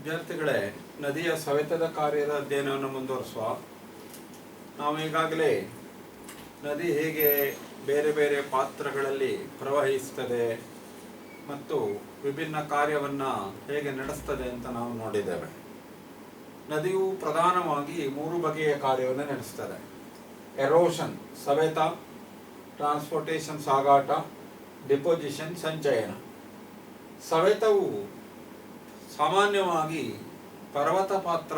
ವಿದ್ಯಾರ್ಥಿಗಳೇ, ನದಿಯ ಸವೆತದ ಕಾರ್ಯದ ಅಧ್ಯಯನವನ್ನು ಮುಂದುವರಿಸುವ. ನಾವು ಈಗಾಗಲೇ ನದಿ ಹೇಗೆ ಬೇರೆ ಬೇರೆ ಪಾತ್ರಗಳಲ್ಲಿ ಪ್ರವಹಿಸ್ತದೆ ಮತ್ತು ವಿಭಿನ್ನ ಕಾರ್ಯವನ್ನು ಹೇಗೆ ನಡೆಸ್ತದೆ ಅಂತ ನಾವು ನೋಡಿದ್ದೇವೆ. ನದಿಯು ಪ್ರಧಾನವಾಗಿ 3 ಬಗೆಯ ಕಾರ್ಯವನ್ನು ನಡೆಸ್ತದೆ. ಎರೋಷನ್ ಸವೆತ, ಟ್ರಾನ್ಸ್ಪೋರ್ಟೇಷನ್ ಸಾಗಾಟ, ಡಿಪೋಸಿಷನ್ ಸಂಚಯನ. ಸವೆತವು ಸಾಮಾನ್ಯವಾಗಿ ಪರ್ವತ ಪಾತ್ರ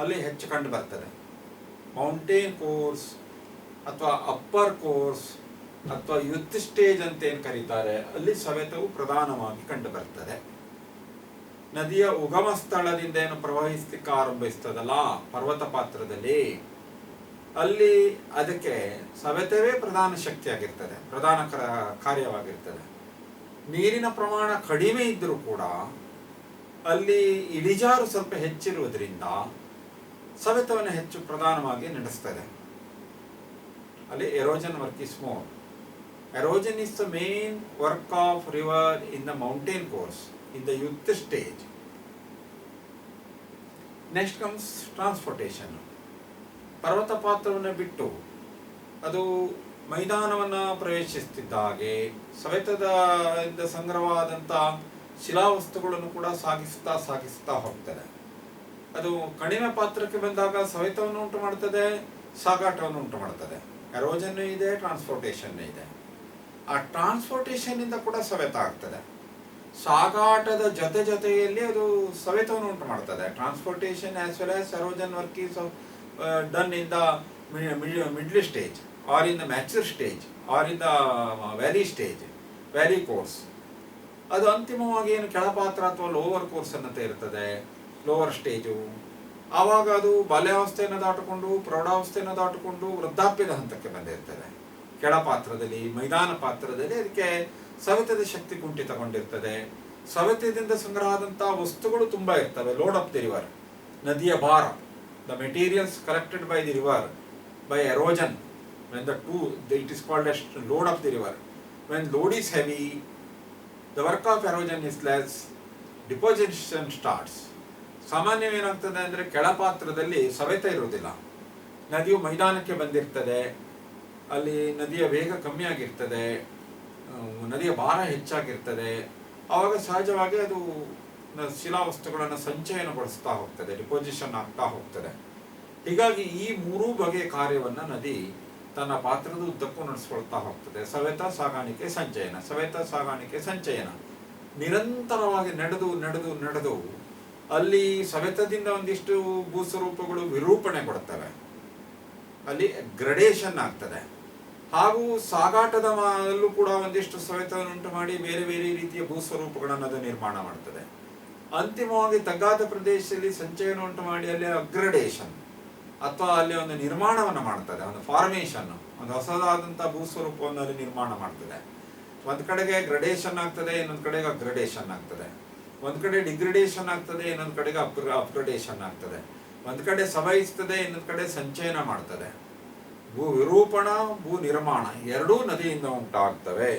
ಅಲ್ಲಿ ಹೆಚ್ಚು ಕಂಡು ಬರ್ತದೆ. ಮೌಂಟೇನ್ ಕೋರ್ಸ್ ಅಥವಾ ಅಪ್ಪರ್ ಕೋರ್ಸ್ ಅಥವಾ ಯುತ್ ಸ್ಟೇಜ್ ಅಂತ ಏನು ಕರೀತಾರೆ, ಅಲ್ಲಿ ಸವೆತವು ಪ್ರಧಾನವಾಗಿ ಕಂಡು ಬರ್ತದೆ. ನದಿಯ ಉಗಮ ಸ್ಥಳದಿಂದ ಏನು ಪ್ರವಹಿಸಲಿಕ್ಕೆ ಆರಂಭಿಸ್ತದಲ್ಲ ಪರ್ವತ ಪಾತ್ರದಲ್ಲಿ, ಅಲ್ಲಿ ಅದಕ್ಕೆ ಸವೆತವೇ ಪ್ರಧಾನ ಶಕ್ತಿಯಾಗಿರ್ತದೆ, ಪ್ರಧಾನ ಕಾರ್ಯವಾಗಿರ್ತದೆ. ನೀರಿನ ಪ್ರಮಾಣ ಕಡಿಮೆ ಇದ್ದರೂ ಕೂಡ ಅಲ್ಲಿ ಇಳಿಜಾರು ಸ್ವಲ್ಪ ಹೆಚ್ಚಿರುವುದರಿಂದ ಸವೆತವನ್ನು ಹೆಚ್ಚು ಪ್ರಧಾನವಾಗಿ ನಡೆಸ್ತದೆ. ಅಲ್ಲಿ erosion work is more. Erosion is the main work of river in the mountain course in the youth stage. Next comes transportation. ಪರ್ವತ ಪಾತ್ರವನ್ನು ಬಿಟ್ಟು ಅದು ಮೈದಾನವನ್ನು ಪ್ರವೇಶಿಸುತ್ತಿದ್ದ ಹಾಗೆ ಸವೆತದ ಸಂಗ್ರಹವಾದಂಥ ಶಿಲಾವಸ್ತುಗಳನ್ನು ಕೂಡ ಸಾಗಿಸ್ತಾ ಹೋಗ್ತದೆ. ಅದು ಕಡಿಮೆ ಪಾತ್ರಕ್ಕೆ ಬಂದಾಗ ಸವೆತವನ್ನು ಉಂಟು ಮಾಡ್ತದೆ, ಸಾಗಾಟವನ್ನು ಉಂಟು ಮಾಡ್ತದೆ. ಎರೋಜನ್ ಇದೆ, ಟ್ರಾನ್ಸ್ಪೋರ್ಟೇಷನ್ ಇದೆ. ಆ ಟ್ರಾನ್ಸ್ಪೋರ್ಟೇಷನ್ ಇಂದ ಕೂಡ ಸವೆತ ಆಗ್ತದೆ. ಸಾಗಾಟದ ಜೊತೆಯಲ್ಲಿ ಅದು ಸವೆತವನ್ನು ಉಂಟು ಮಾಡ್ತದೆ. Transportation as well as erosion work is done in the middle stage or in the mature stage or in the valley stage, valley course. ಅದು ಅಂತಿಮವಾಗಿ ಏನು ಕೆಳಪಾತ್ರ ಅಥವಾ ಲೋವರ್ ಕೋರ್ಸ್ ಅನ್ನಂತ ಇರ್ತದೆ, ಲೋವರ್ ಸ್ಟೇಜು. ಆವಾಗ ಅದು ಬಾಲ್ಯಾವಸ್ಥೆಯನ್ನು ದಾಟಿಕೊಂಡು ಪ್ರೌಢಾವಸ್ಥೆಯನ್ನು ದಾಟಿಕೊಂಡು ವೃದ್ಧಾಪ್ಯದ ಹಂತಕ್ಕೆ ಬಂದಿರ್ತದೆ. ಕೆಳಪಾತ್ರದಲ್ಲಿ, ಮೈದಾನ ಪಾತ್ರದಲ್ಲಿ ಅದಕ್ಕೆ ಸವೆತದ ಶಕ್ತಿ ಕುಂಠಿತಗೊಂಡಿರ್ತದೆ. ಸವೆತದಿಂದ ಸಂಗ್ರಹ ಆದಂಥ ವಸ್ತುಗಳು ತುಂಬ ಇರ್ತವೆ. ಲೋಡ್ ಆಫ್ ದಿ ರಿವರ್, ನದಿಯ ಭಾರ, the materials collected by the river by erosion. When it is called as load of the river. When load is heavy, the work of erosion is less, deposition starts. ಸಾಮಾನ್ಯವೇನಾಗ್ತದೆ ಅಂದರೆ ಕೆಳಪಾತ್ರದಲ್ಲಿ ಸವೆತ ಇರುವುದಿಲ್ಲ. ನದಿಯು ಮೈದಾನಕ್ಕೆ ಬಂದಿರ್ತದೆ, ಅಲ್ಲಿ ನದಿಯ ವೇಗ ಕಮ್ಮಿ ಆಗಿರ್ತದೆ, ನದಿಯ ಭಾರ ಹೆಚ್ಚಾಗಿರ್ತದೆ. ಆವಾಗ ಸಹಜವಾಗಿ ಅದು ಶಿಲಾವಸ್ತುಗಳನ್ನು ಸಂಚಯನಗೊಳಿಸ್ತಾ ಹೋಗ್ತದೆ, ಡಿಪೋಸಿಷನ್ ಆಗ್ತಾ ಹೋಗ್ತದೆ. ಹೀಗಾಗಿ ಈ 3 ಬಗೆಯ ಕಾರ್ಯವನ್ನು ನದಿ ತನ್ನ ಪಾತ್ರದ ಉದ್ದಕ್ಕೂ ನಡೆಸ್ಕೊಳ್ತಾ ಹೋಗ್ತದೆ. ಸವೆತ, ಸಾಗಾಣಿಕೆ, ಸಂಚಯನ, ಸವೆತ, ಸಾಗಾಣಿಕೆ, ಸಂಚಯನ ನಿರಂತರವಾಗಿ ನಡೆದು ಅಲ್ಲಿ ಸವೆತದಿಂದ ಒಂದಿಷ್ಟು ಭೂಸ್ವರೂಪಗಳು ವಿರೂಪಣೆಗೊಳ್ತವೆ, ಅಲ್ಲಿ ಗ್ರಡೇಷನ್ ಆಗ್ತದೆ. ಹಾಗೂ ಸಾಗಾಟದ ಅಲ್ಲೂ ಕೂಡ ಒಂದಿಷ್ಟು ಸವೆತವನ್ನು ಉಂಟು ಮಾಡಿ ಬೇರೆ ಬೇರೆ ರೀತಿಯ ಭೂಸ್ವರೂಪಗಳನ್ನು ಅದು ನಿರ್ಮಾಣ ಮಾಡ್ತದೆ. ಅಂತಿಮವಾಗಿ ತಗ್ಗಾದ ಪ್ರದೇಶದಲ್ಲಿ ಸಂಚಯನ ಉಂಟು ಮಾಡಿ ಅಲ್ಲಿ ಅಗ್ರಡೇಷನ್ ಅಥವಾ ಅಲ್ಲಿ ಒಂದು ನಿರ್ಮಾಣವನ್ನು ಮಾಡ್ತದೆ, ಒಂದು ಫಾರ್ಮೇಷನ್, ಒಂದು ಹೊಸದಾದಂಥ ಭೂಸ್ವರೂಪವನ್ನು ಅಲ್ಲಿ ನಿರ್ಮಾಣ ಮಾಡ್ತದೆ. ಒಂದು ಕಡೆಗೆ ಗ್ರಡೇಷನ್ ಆಗ್ತದೆ, ಇನ್ನೊಂದು ಕಡೆಗೆ ಅಗ್ರಡೇಷನ್ ಆಗ್ತದೆ. ಒಂದು ಕಡೆ ಡಿಗ್ರಡೇಷನ್ ಆಗ್ತದೆ, ಇನ್ನೊಂದು ಕಡೆಗೆ ಅಪ್ಗ್ರಡೇಷನ್ ಆಗ್ತದೆ. ಒಂದು ಕಡೆ ಸವಹಿಸ್ತದೆ, ಇನ್ನೊಂದು ಕಡೆ ಸಂಚಯನ ಮಾಡ್ತದೆ. ಭೂ ವಿರೂಪಣ, ಭೂ ನಿರ್ಮಾಣ ಎರಡೂ ನದಿಯಿಂದ ಉಂಟಾಗ್ತವೆ.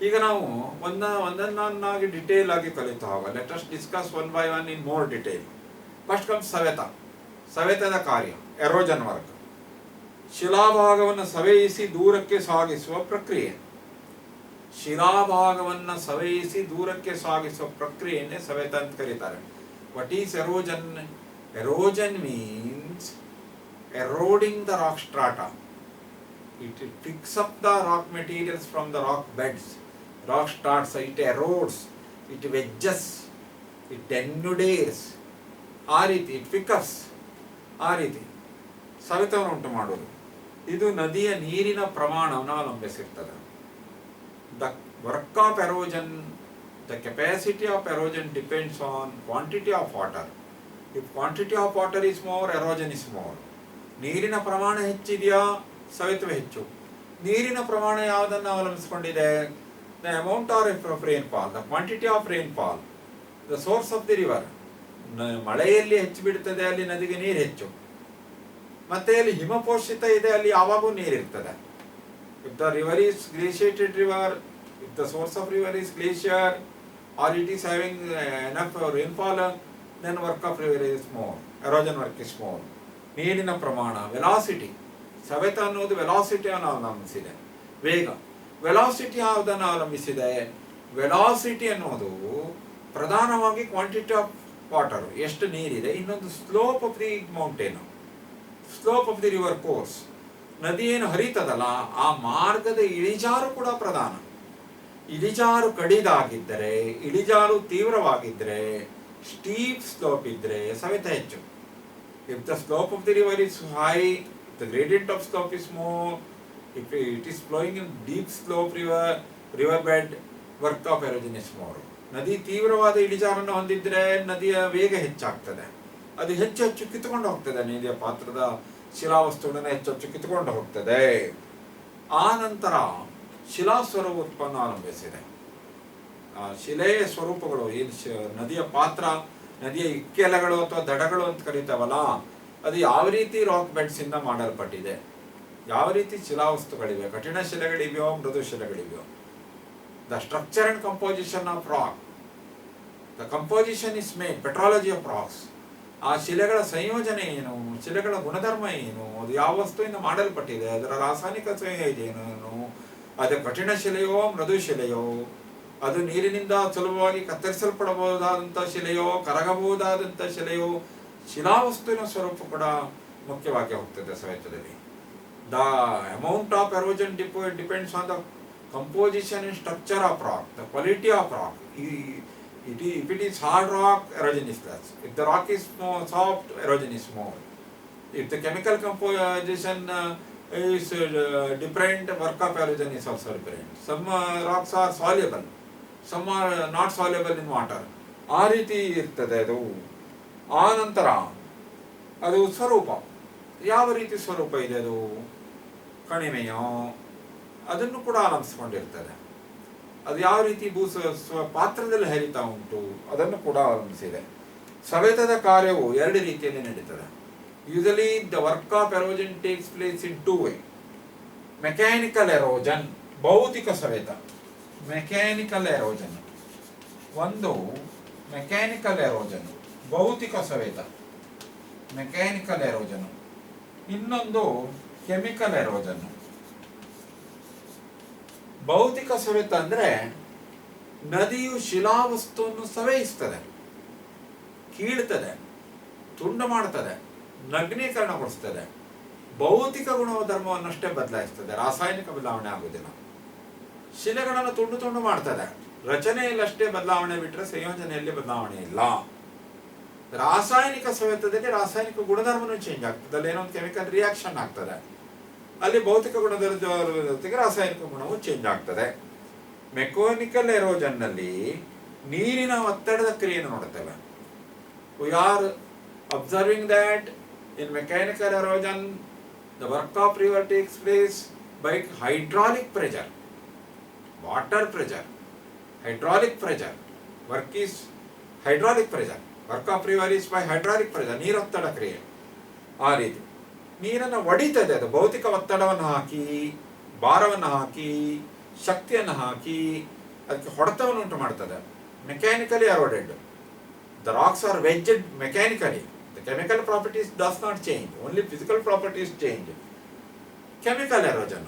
ಈಗ ನಾವು ಒಂದನ್ನಾಗಿ ಡಿಟೇಲ್ ಆಗಿ ಕಲಿತಾ ಹೋಗ. Let us discuss one by one in more detail. First comes ಸವೆತ. ಸವೆತದ ಕಾರ್ಯ ಎರೋಜನ್ ವರ್ಕ್. ಶಿಲಾಭಾಗವನ್ನು ಸವೆಯಿಸಿ ದೂರಕ್ಕೆ ಸಾಗಿಸುವ ಪ್ರಕ್ರಿಯೆ. ಶಿಲಾಭಾಗವನ್ನು ಸವೆಯಿಸಿ ದೂರಕ್ಕೆ ಸಾಗಿಸುವ ಪ್ರಕ್ರಿಯೆಯನ್ನೇ ಸವೆತ ಅಂತ ಕರೀತಾರೆ. What is erosion? Erosion means eroding the rock strata. It picks up the rock materials from the rock beds, rock strata. It erodes, it wedges, it denudates. ಆ ರೀತಿ ಇಟ್ ಪಿಕಪ್ಸ್, ಆ ರೀತಿ ಸವೆತವನ್ನು ಉಂಟು ಮಾಡೋದು. ಇದು ನದಿಯ ನೀರಿನ ಪ್ರಮಾಣವನ್ನು ಅವಲಂಬಿಸಿರ್ತದೆ. The work of erosion, the capacity of erosion depends on quantity of water. If quantity of water is more, erosion is more. ನೀರಿನ ಪ್ರಮಾಣ ಹೆಚ್ಚಿದೆಯಾ, ಸವೆತವೇ ಹೆಚ್ಚು. ನೀರಿನ ಪ್ರಮಾಣ ಯಾವುದನ್ನು ಅವಲಂಬಿಸಿಕೊಂಡಿದೆ? The amount of rainfall, the quantity of rainfall, the source of the river. ಮಳೆಯಲ್ಲಿ ಹೆಚ್ಚು ಬಿಡ್ತದೆ, ಅಲ್ಲಿ ನದಿಗೆ ನೀರು ಹೆಚ್ಚು. ಮತ್ತೆ ಅಲ್ಲಿ ಹಿಮಪೋಷಿತ ಇದೆ, ಅಲ್ಲಿ ಯಾವಾಗೂ ನೀರಿರ್ತದೆ. If the river is glaciated river, if the source of river is glacier, or it is having enough rainfall, then work of river is more, erosion work is more. ನೀರಿನ ಪ್ರಮಾಣ, ವೆಲಾಸಿಟಿ, ಸವೆತ ಅನ್ನೋದು ವೆಲಾಸಿಟಿಯನ್ನು ಅವಲಂಬಿಸಿದೆ. ವೇಗ, ವೆಲಾಸಿಟಿ ಯಾವುದನ್ನು ಅವಲಂಬಿಸಿದೆ? Velocity ಅನ್ನೋದು ಪ್ರಧಾನವಾಗಿ ಕ್ವಾಂಟಿಟಿ ಆಫ್ ವಾಟರ್, ಎಷ್ಟು ನೀರಿದೆ, ಇನ್ನೊಂದು slope of the mountain, slope of the river course, ನದಿ ಏನು ಹರಿತದಲ್ಲ ಆ ಮಾರ್ಗದ ಇಳಿಜಾರು ಕೂಡ ಪ್ರಧಾನ. ಇಳಿಜಾರು ಕಡಿದಾಗಿದ್ದರೆ, ಇಳಿಜಾರು ತೀವ್ರವಾಗಿದ್ದರೆ, ಸ್ಟೀಪ್ ಸ್ಲೋಪ್ ಇದ್ದರೆ ಸವೆತ ಹೆಚ್ಚು. If the slope of the river is high, the gradient of slope is more. If it is flowing in deep slope riverbed, work of erosion is more. ನದಿ ತೀವ್ರವಾದ ಇಳಿಜಾರನ್ನು ಹೊಂದಿದ್ರೆ ನದಿಯ ವೇಗ ಹೆಚ್ಚಾಗ್ತದೆ, ಅದು ಹೆಚ್ಚು ಹೆಚ್ಚು ಕಿತ್ತುಕೊಂಡು ಹೋಗ್ತದೆ, ನದಿಯ ಪಾತ್ರದ ಶಿಲಾವಸ್ತುಗಳನ್ನು ಹೆಚ್ಚು ಹೆಚ್ಚು ಕಿತ್ತುಕೊಂಡು ಹೋಗ್ತದೆ. ಆ ನಂತರ ಶಿಲಾ ಸ್ವರೂಪ ಉತ್ಪನ್ನ ಅವಲಂಬಿಸಿದೆ. ಶಿಲೆಯ ಸ್ವರೂಪಗಳು, ಏನು ನದಿಯ ಪಾತ್ರ, ನದಿಯ ಇಕ್ಕೆಲಗಳು ಅಥವಾ ದಡಗಳು ಅಂತ ಕರೀತಾವಲ್ಲ, ಅದು ಯಾವ ರೀತಿ ರಾಕ್ ಬೆಡ್ಸ್ ಇಂದ ಮಾಡಲ್ಪಟ್ಟಿದೆ, ಯಾವ ರೀತಿ ಶಿಲಾವಸ್ತುಗಳಿವೆ, ಕಠಿಣ ಶಿಲೆಗಳಿವೆಯೋ ಮೃದು ಶಿಲೆಗಳಿವೆಯೋ. The structure and composition of rock, the composition is main, petrology of rocks. ಆ ಶಿಲೆಗಳ ಸಂಯೋಜನೆ ಏನು, ಶಿಲೆಗಳ ಗುಣಧರ್ಮ ಏನು, ಅದು ಯಾವ ವಸ್ತುವಿಂದ ಮಾಡಲ್ಪಟ್ಟಿದೆ, ಅದರ ರಾಸಾಯನಿಕ ಸಂಯೋಜನೆ ಏನು, ಅದು ಕಠಿಣ ಶಿಲೆಯೋ ಮೃದು ಶಿಲೆಯೋ, ಅದು ನೀರಿನಿಂದ ಸುಲಭವಾಗಿ ಕತ್ತರಿಸಲ್ಪಡಬಹುದಾದಂಥ ಶಿಲೆಯೋ ಕರಗಬಹುದಾದಂಥ ಶಿಲೆಯೋ, ಶಿಲಾವಸ್ತುವಿನ ಸ್ವರೂಪ ಕೂಡ ಮುಖ್ಯವಾಗಿ ಹೋಗ್ತದೆ ಸವೆತದಲ್ಲಿ. The amount of erosion depends on the composition and structure of rock, the quality of rock. If it is hard rock, erosion is less. If the rock is more soft, erosion is more. If the chemical composition is different, work of erosion is also different. Some rocks are soluble, some are not soluble in water. ಆ ರೀತಿ ಇರ್ತದೆ ಅದು. ಆ ನಂತರ ಅದು ಸ್ವರೂಪ, ಯಾವ ರೀತಿ ಸ್ವರೂಪ ಇದೆ, ಅದು ಕಣಿವೆಯೋ ಅದನ್ನು ಕೂಡ ಅವಲಂಬಿಸಿಕೊಂಡಿರ್ತದೆ. ಅದು ಯಾವ ರೀತಿ ಪಾತ್ರದಲ್ಲಿ ಹರಿತಾ ಉಂಟು ಅದನ್ನು ಕೂಡ ಅವಲಂಬಿಸಿದೆ. ಸವೆತದ ಕಾರ್ಯವು ಎರಡು ರೀತಿಯಲ್ಲಿ ನಡೀತದೆ. Usually the work of erosion takes place in two way. Mechanical erosion, ಭೌತಿಕ ಸವೆತ, ಮೆಕ್ಯಾನಿಕಲ್ ಎರೋಜನ್. ಒಂದು ಮೆಕ್ಯಾನಿಕಲ್ ಎರೋಜನ್, ಭೌತಿಕ ಸವೆತ, ಮೆಕ್ಯಾನಿಕಲ್ ಎರೋಜನ್. ಇನ್ನೊಂದು ಕೆಮಿಕಲ್ ಎರೋಜನ್. ಭೌತಿಕ ಸವೆತ ಅಂದ್ರೆ ನದಿಯು ಶಿಲಾವಸ್ತುವನ್ನು ಸವೆಯಿಸ್ತದೆ, ಕೀಳ್ತದೆ, ತುಂಡು ಮಾಡ್ತದೆ, ನಗ್ನೀಕರಣಗೊಳಿಸ್ತದೆ. ಭೌತಿಕ ಗುಣಧರ್ಮವನ್ನಷ್ಟೇ ಬದಲಾಯಿಸ್ತದೆ, ರಾಸಾಯನಿಕ ಬದಲಾವಣೆ ಆಗುವುದಿಲ್ಲ. ಶಿಲೆಗಳನ್ನು ತುಂಡು ತುಂಡು ಮಾಡ್ತದೆ, ರಚನೆಯಲ್ಲಷ್ಟೇ ಬದಲಾವಣೆ ಬಿಟ್ಟರೆ ಸಂಯೋಜನೆಯಲ್ಲಿ ಬದಲಾವಣೆ ಇಲ್ಲ. ರಾಸಾಯನಿಕ ಸವೆತದಲ್ಲಿ ರಾಸಾಯನಿಕ ಗುಣಧರ್ಮನೂ ಚೇಂಜ್ ಆಗ್ತದೆ, ಅಲ್ಲಿ ಏನೋ ಒಂದು ಕೆಮಿಕಲ್ ರಿಯಾಕ್ಷನ್ ಆಗ್ತದೆ, ಅಲ್ಲಿ ಭೌತಿಕ ಗುಣದ ಜೊತೆಗೆ ರಾಸಾಯನಿಕ ಗುಣವು ಚೇಂಜ್ ಆಗ್ತದೆ. ಮೆಕ್ಯಾನಿಕಲ್ ಎರೋಜನ್ ನಲ್ಲಿ ನೀರಿನ ಒತ್ತಡದ ಕ್ರಿಯೆಯನ್ನು ನೋಡುತ್ತೇವೆ. We are observing that in mechanical erosion the work of river takes place by hydraulic pressure, water pressure, hydraulic pressure. Work is hydraulic pressure. Work of river is by hydraulic pressure. ನೀರೊತ್ತಡ ಕ್ರಿಯೆ. ಆ ರೀತಿ ನೀರನ್ನು ಒಡಿತದೆ, ಅದು ಭೌತಿಕ ಒತ್ತಡವನ್ನು ಹಾಕಿ, ಭಾರವನ್ನು ಹಾಕಿ, ಶಕ್ತಿಯನ್ನು ಹಾಕಿ ಅದಕ್ಕೆ ಹೊಡೆತವನ್ನು ಉಂಟು ಮಾಡ್ತದೆ. Mechanically eroded. The rocks are wedged mechanically. The chemical properties does not change, only physical properties change. Chemical erosion.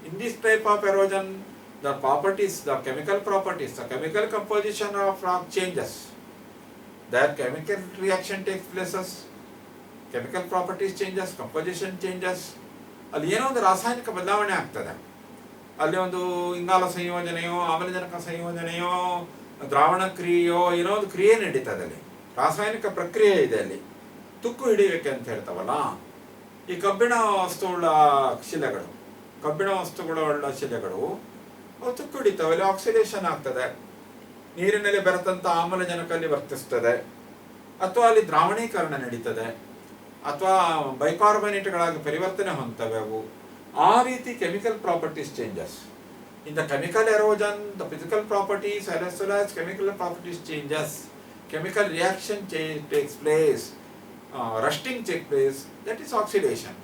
In this type of erosion the properties, the chemical properties, the chemical composition of rock changes. That chemical reaction takes places, chemical properties changes, composition changes. ಅಲ್ಲಿ ಏನೋ ಒಂದು ರಾಸಾಯನಿಕ ಬದಲಾವಣೆ ಆಗ್ತದೆ. ಅಲ್ಲಿ ಒಂದು ಇಂಗಾಲ ಸಂಯೋಜನೆಯೋ ಆಮ್ಲಜನಕ ಸಂಯೋಜನೆಯೋ ದ್ರಾವಣ ಕ್ರಿಯೆಯೋ ಏನೋ ಒಂದು ಕ್ರಿಯೆ ನಡೀತದೆ, ಅಲ್ಲಿ ರಾಸಾಯನಿಕ ಪ್ರಕ್ರಿಯೆ ಇದೆ. ಅಲ್ಲಿ ತುಕ್ಕು ಹಿಡಿಯಲಿಕ್ಕೆ ಅಂತ ಹೇಳ್ತಾವಲ್ಲ, ಈ ಕಬ್ಬಿಣ ವಸ್ತುಗಳ ಶಿಲೆಗಳು, ಕಬ್ಬಿಣ ವಸ್ತುಗಳ ಶಿಲೆಗಳು ತುಕ್ಕು ಹಿಡಿತಾವೆ, ಅಲ್ಲಿ ಆಕ್ಸಿಡೇಷನ್ ಆಗ್ತದೆ, ನೀರಿನಲ್ಲಿ ಬೆರೆತಂತ ಆಮ್ಲಜನಕಲ್ಲಿ ವರ್ತಿಸ್ತದೆ, ಅಥವಾ ಅಲ್ಲಿ ದ್ರಾವಣೀಕರಣ ನಡೀತದೆ, ಅಥವಾ ಬೈಕಾರ್ಬನೇಟ್ಗಳಾಗಿ ಪರಿವರ್ತನೆ ಹೊಂದ್ತವೆ ಅವು. ಆ ರೀತಿ chemical properties changes. In the chemical erosion the physical properties as well as chemical properties changes. Chemical reaction takes place, rusting takes place, that is oxidation,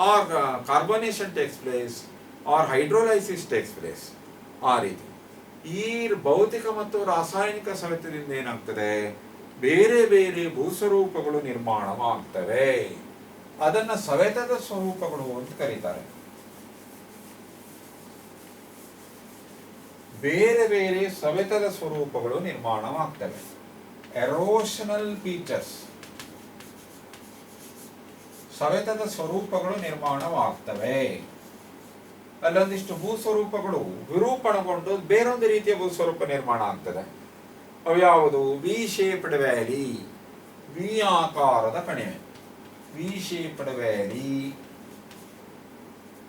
or carbonation takes place, or hydrolysis takes place. ಆ ರೀತಿ ಈ ಭೌತಿಕ ಮತ್ತು ರಾಸಾಯನಿಕ ಸವೆತದಿಂದ ಏನಾಗ್ತದೆ, ಬೇರೆ ಬೇರೆ ಭೂಸ್ವರೂಪಗಳು ನಿರ್ಮಾಣವಾಗ್ತವೆ. ಅದನ್ನ ಸವೆತದ ಸ್ವರೂಪಗಳು ಅಂತ ಕರೀತಾರೆ. ಬೇರೆ ಬೇರೆ ಸವೆತದ ಸ್ವರೂಪಗಳು ನಿರ್ಮಾಣವಾಗ್ತವೆ. ಎರೋಷನಲ್ ಫೀಚರ್ಸ್, ಸವೆತದ ಸ್ವರೂಪಗಳು ನಿರ್ಮಾಣವಾಗ್ತವೆ. ಅಲ್ಲೊಂದಿಷ್ಟು ಭೂಸ್ವರೂಪಗಳು ವಿರೂಪಣಗೊಂಡು ಬೇರೊಂದು ರೀತಿಯ ಭೂಸ್ವರೂಪ ನಿರ್ಮಾಣ ಆಗ್ತದೆ. ಅವು ಯಾವುದು? ವಿ ಶೇಪ್ಡ್ ವ್ಯಾಲಿ, ವಿ ಆಕಾರದ ಕಣಿವೆ. ವಿ ಶೇಪ್ಡ್ ವ್ಯಾಲಿ,